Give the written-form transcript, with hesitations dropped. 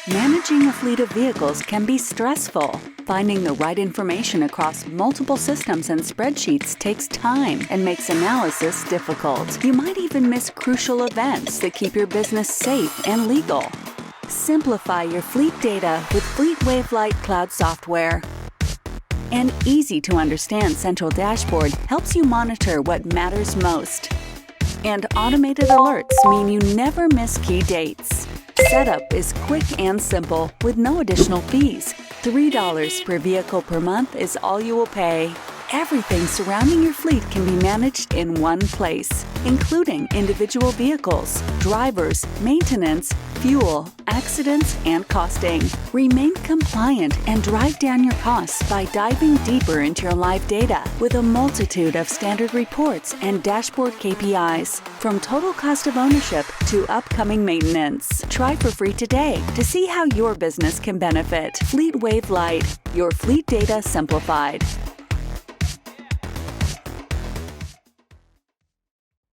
Managing a fleet of vehicles can be stressful. Finding the right information across multiple systems and spreadsheets takes time and makes analysis difficult. You might even miss crucial events that keep your business safe and legal. Simplify your fleet data with FleetWave Lite cloud software. An easy-to-understand central dashboard helps you monitor what matters most. And automated alerts mean you never miss key dates. Setup is quick and simple with no additional fees. $3 per vehicle per month is all you will pay. Everything surrounding your fleet can be managed in one place, including individual vehicles, drivers, maintenance, fuel, accidents, and costing. Remain compliant and drive down your costs by diving deeper into your live data with a multitude of standard reports and dashboard KPIs, from total cost of ownership to upcoming maintenance. Try for free today to see how your business can benefit. FleetWave Lite, your fleet data simplified.